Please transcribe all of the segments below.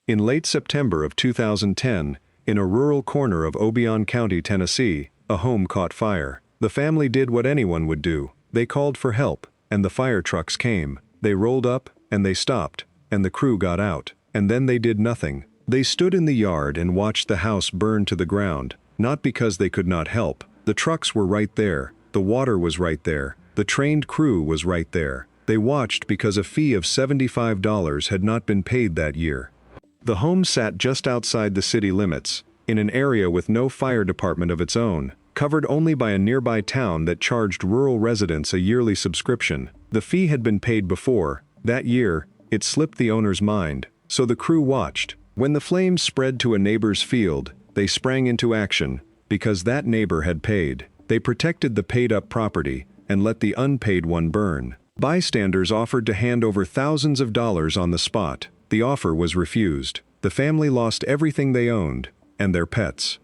In late September of 2010, in a rural corner of Obion County, Tennessee, a home caught fire. The family did what anyone would do. They called for help, and the fire trucks came. They rolled up, and they stopped, and the crew got out. And then they did nothing. They stood in the yard and watched the house burn to the ground, not because they could not help. The trucks were right there. The water was right there. The trained crew was right there. They watched because a fee of $75 had not been paid that year. The home sat just outside the city limits, in an area with no fire department of its own, covered only by a nearby town that charged rural residents a yearly subscription. The fee had been paid before. That year, it slipped the owner's mind, so the crew watched. When the flames spread to a neighbor's field, they sprang into action, because that neighbor had paid. They protected the paid-up property, and let the unpaid one burn. Bystanders offered to hand over thousands of dollars on the spot. The offer was refused. The family lost everything they owned, and their pets.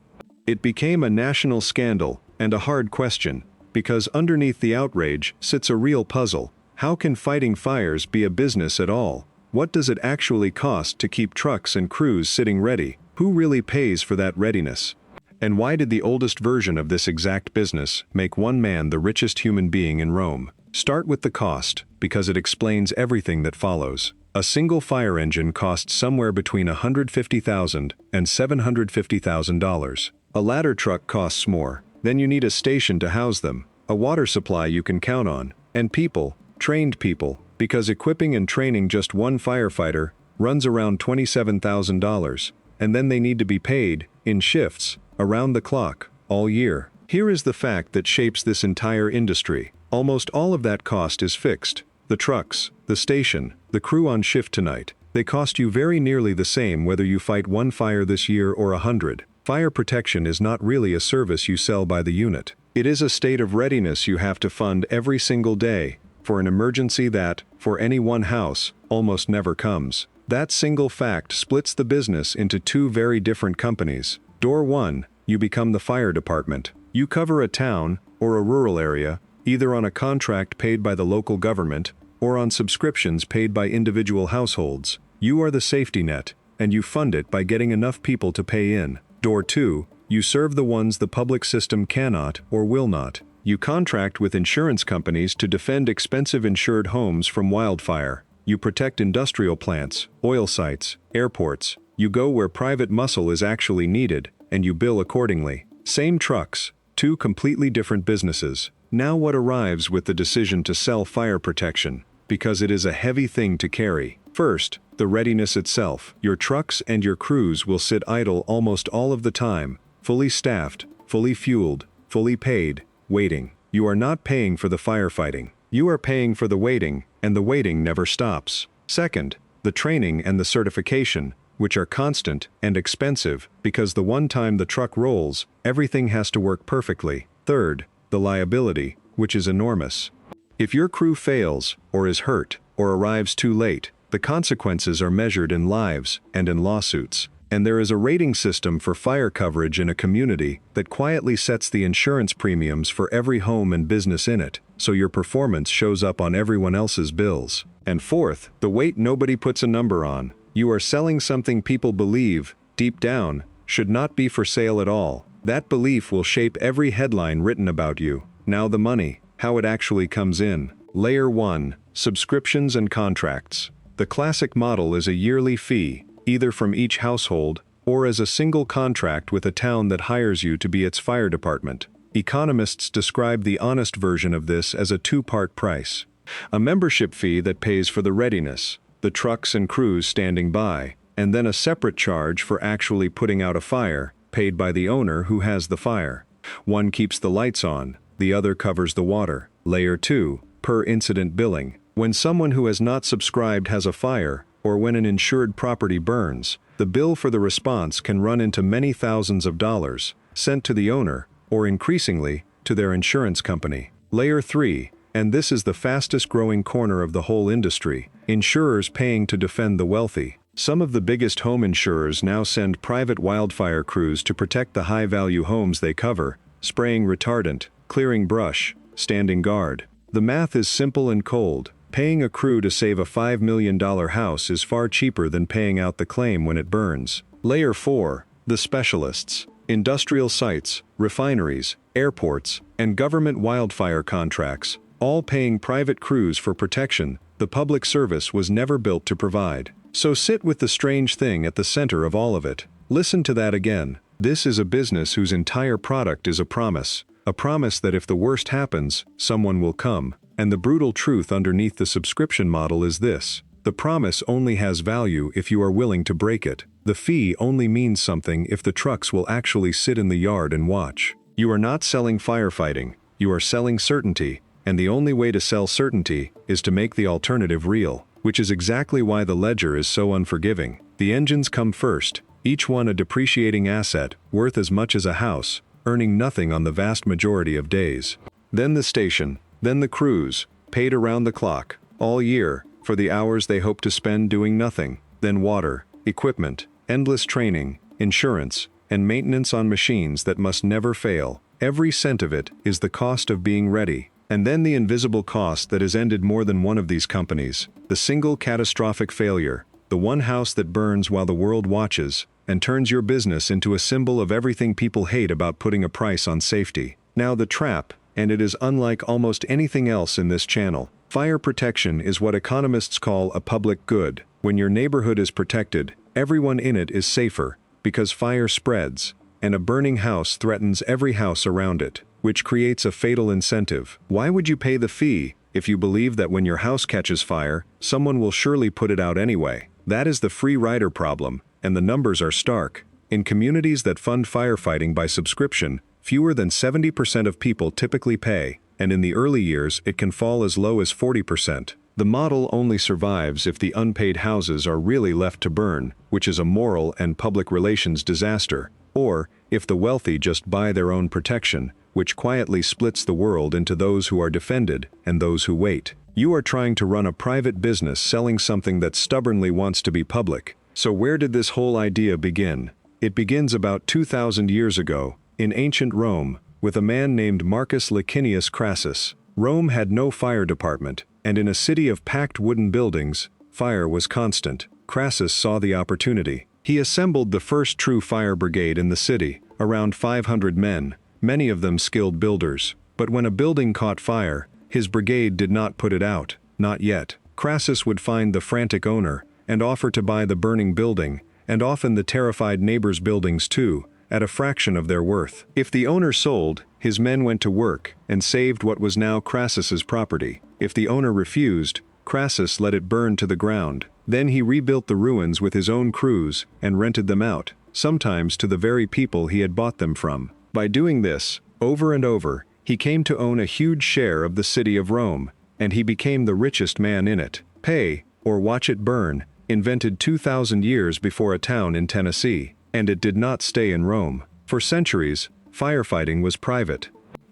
It became a national scandal, and a hard question, because underneath the outrage sits a real puzzle. How can fighting fires be a business at all? What does it actually cost to keep trucks and crews sitting ready? Who really pays for that readiness? And why did the oldest version of this exact business make one man the richest human being in Rome? Start with the cost, because it explains everything that follows. A single fire engine costs somewhere between $150,000 and $750,000. A ladder truck costs more. Then you need a station to house them, a water supply you can count on, and people, trained people, because equipping and training just one firefighter runs around $27,000, and then they need to be paid, in shifts, around the clock, all year. Here is the fact that shapes this entire industry. Almost all of that cost is fixed. The trucks, the station, the crew on shift tonight, they cost you very nearly the same whether you fight one fire this year or 100. Fire protection is not really a service you sell by the unit. It is a state of readiness you have to fund every single day, for an emergency that, for any one house, almost never comes. That single fact splits the business into two very different companies. Door 1, you become the fire department. You cover a town, or a rural area, either on a contract paid by the local government, or on subscriptions paid by individual households. You are the safety net, and you fund it by getting enough people to pay in. Door 2, you serve the ones the public system cannot or will not. You contract with insurance companies to defend expensive insured homes from wildfire. You protect industrial plants, oil sites, airports. You go where private muscle is actually needed, and you bill accordingly. Same trucks, two completely different businesses. Now what arrives with the decision to sell fire protection? Because it is a heavy thing to carry. First, the readiness itself. Your trucks and your crews will sit idle almost all of the time, fully staffed, fully fueled, fully paid, waiting. You are not paying for the firefighting. You are paying for the waiting, and the waiting never stops. Second, the training and the certification, which are constant and expensive, because the one time the truck rolls, everything has to work perfectly. Third, the liability, which is enormous. If your crew fails, or is hurt, or arrives too late, the consequences are measured in lives and in lawsuits. And there is a rating system for fire coverage in a community that quietly sets the insurance premiums for every home and business in it, so your performance shows up on everyone else's bills. And fourth, the weight nobody puts a number on. You are selling something people believe, deep down, should not be for sale at all. That belief will shape every headline written about you. Now the money, how it actually comes in. Layer 1, subscriptions and contracts. The classic model is a yearly fee, either from each household, or as a single contract with a town that hires you to be its fire department. Economists describe the honest version of this as a two-part price. A membership fee that pays for the readiness, the trucks and crews standing by, and then a separate charge for actually putting out a fire, paid by the owner who has the fire. One keeps the lights on, the other covers the water. Layer 2, per incident billing. When someone who has not subscribed has a fire, or when an insured property burns, the bill for the response can run into many thousands of dollars, sent to the owner, or increasingly, to their insurance company. Layer 3, and this is the fastest growing corner of the whole industry, insurers paying to defend the wealthy. Some of the biggest home insurers now send private wildfire crews to protect the high-value homes they cover, spraying retardant, clearing brush, standing guard. The math is simple and cold. Paying a crew to save a $5 million house is far cheaper than paying out the claim when it burns. Layer 4. The specialists. Industrial sites, refineries, airports, and government wildfire contracts, all paying private crews for protection the public service was never built to provide. So sit with the strange thing at the center of all of it. Listen to that again. This is a business whose entire product is a promise that if the worst happens, someone will come. And the brutal truth underneath the subscription model is this: the promise only has value if you are willing to break it. The fee only means something if the trucks will actually sit in the yard and watch. You are not selling firefighting, you are selling certainty, and the only way to sell certainty is to make the alternative real, which is exactly why the ledger is so unforgiving. The engines come first, each one a depreciating asset, worth as much as a house, earning nothing on the vast majority of days. Then the station, then the crews, paid around the clock, all year, for the hours they hope to spend doing nothing. Then water, equipment, endless training, insurance, and maintenance on machines that must never fail. Every cent of it is the cost of being ready. And then the invisible cost that has ended more than one of these companies. The single catastrophic failure. The one house that burns while the world watches, and turns your business into a symbol of everything people hate about putting a price on safety. Now the trap, and it is unlike almost anything else in this channel. Fire protection is what economists call a public good. When your neighborhood is protected, everyone in it is safer, because fire spreads, and a burning house threatens every house around it, which creates a fatal incentive. Why would you pay the fee if you believe that when your house catches fire, someone will surely put it out anyway? That is the free rider problem, and the numbers are stark. In communities that fund firefighting by subscription, fewer than 70% of people typically pay, and in the early years it can fall as low as 40%. The model only survives if the unpaid houses are really left to burn, which is a moral and public relations disaster, or if the wealthy just buy their own protection, which quietly splits the world into those who are defended and those who wait. You are trying to run a private business selling something that stubbornly wants to be public. So where did this whole idea begin? It begins about 2,000 years ago, in ancient Rome, with a man named Marcus Licinius Crassus. Rome had no fire department, and in a city of packed wooden buildings, fire was constant. Crassus saw the opportunity. He assembled the first true fire brigade in the city, around 500 men, many of them skilled builders. But when a building caught fire, his brigade did not put it out, not yet. Crassus would find the frantic owner, and offer to buy the burning building, and often the terrified neighbors' buildings too, at a fraction of their worth. If the owner sold, his men went to work and saved what was now Crassus's property. If the owner refused, Crassus let it burn to the ground. Then he rebuilt the ruins with his own crews and rented them out, sometimes to the very people he had bought them from. By doing this, over and over, he came to own a huge share of the city of Rome, and he became the richest man in it. Pay, or watch it burn, invented 2,000 years before a town in Tennessee. And it did not stay in Rome. For centuries, firefighting was private.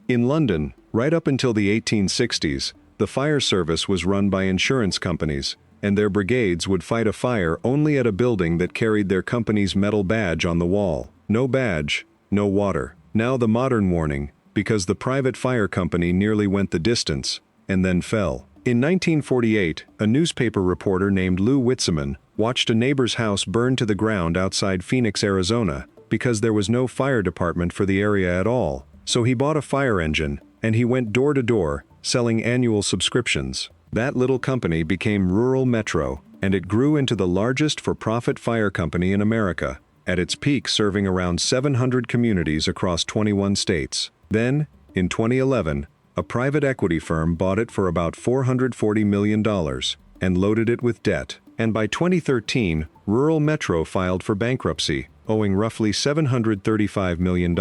In London, right up until the 1860s, the fire service was run by insurance companies, and their brigades would fight a fire only at a building that carried their company's metal badge on the wall. No badge, no water. Now the modern warning, because the private fire company nearly went the distance, and then fell. In 1948, a newspaper reporter named Lou Witzman watched a neighbor's house burn to the ground outside Phoenix, Arizona, because there was no fire department for the area at all. So he bought a fire engine, and he went door to door, selling annual subscriptions. That little company became Rural Metro, and it grew into the largest for-profit fire company in America, at its peak serving around 700 communities across 21 states. Then, in 2011, a private equity firm bought it for about $440 million and loaded it with debt. And by 2013, Rural Metro filed for bankruptcy, owing roughly $735 million.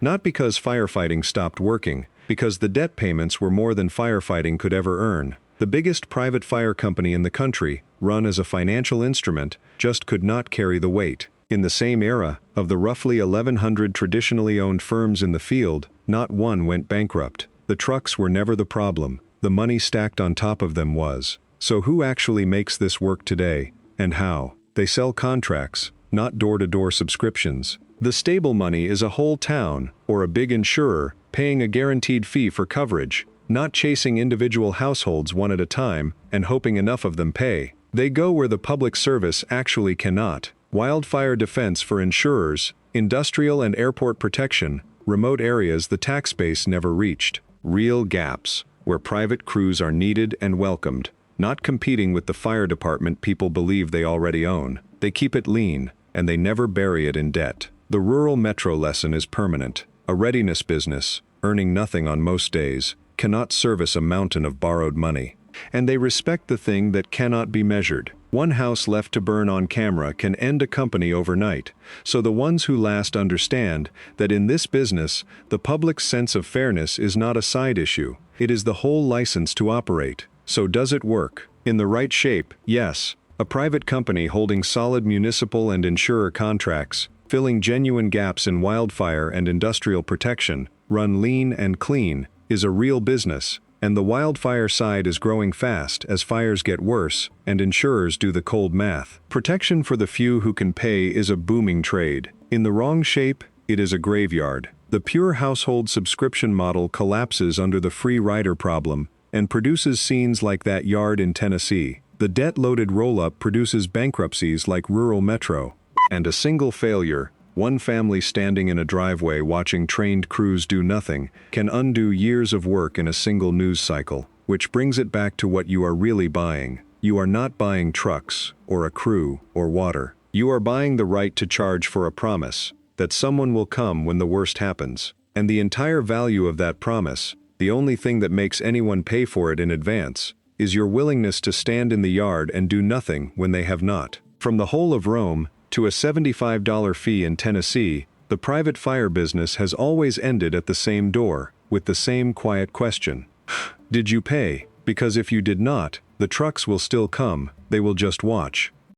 Not because firefighting stopped working, because the debt payments were more than firefighting could ever earn. The biggest private fire company in the country, run as a financial instrument, just could not carry the weight. In the same era, of the roughly 1,100 traditionally owned firms in the field, not one went bankrupt. The trucks were never the problem, the money stacked on top of them was. So who actually makes this work today, and how? They sell contracts, not door-to-door subscriptions. The stable money is a whole town, or a big insurer, paying a guaranteed fee for coverage, not chasing individual households one at a time, and hoping enough of them pay. They go where the public service actually cannot. Wildfire defense for insurers, industrial and airport protection, remote areas the tax base never reached. Real gaps, where private crews are needed and welcomed, not competing with the fire department people believe they already own. They keep it lean, and they never bury it in debt. The rural metro lesson is permanent. A readiness business, earning nothing on most days, cannot service a mountain of borrowed money. And they respect the thing that cannot be measured. One house left to burn on camera can end a company overnight, so the ones who last understand that in this business, the public's sense of fairness is not a side issue, it is the whole license to operate. So does it work? In the right shape, yes. A private company holding solid municipal and insurer contracts, filling genuine gaps in wildfire and industrial protection, run lean and clean, is a real business. And the wildfire side is growing fast as fires get worse and insurers do the cold math. Protection for the few who can pay is a booming trade. In the wrong shape, it is a graveyard. The pure household subscription model collapses under the free rider problem and produces scenes like that yard in Tennessee. The debt-loaded roll-up produces bankruptcies like rural metro. And a single failure, one family standing in a driveway watching trained crews do nothing, can undo years of work in a single news cycle. Which brings it back to what you are really buying. You are not buying trucks, or a crew, or water. You are buying the right to charge for a promise, that someone will come when the worst happens. And the entire value of that promise, the only thing that makes anyone pay for it in advance, is your willingness to stand in the yard and do nothing when they have not. From the whole of Rome, to a $75 fee in Tennessee, the private fire business has always ended at the same door, with the same quiet question. Did you pay? Because if you did not, the trucks will still come, they will just watch.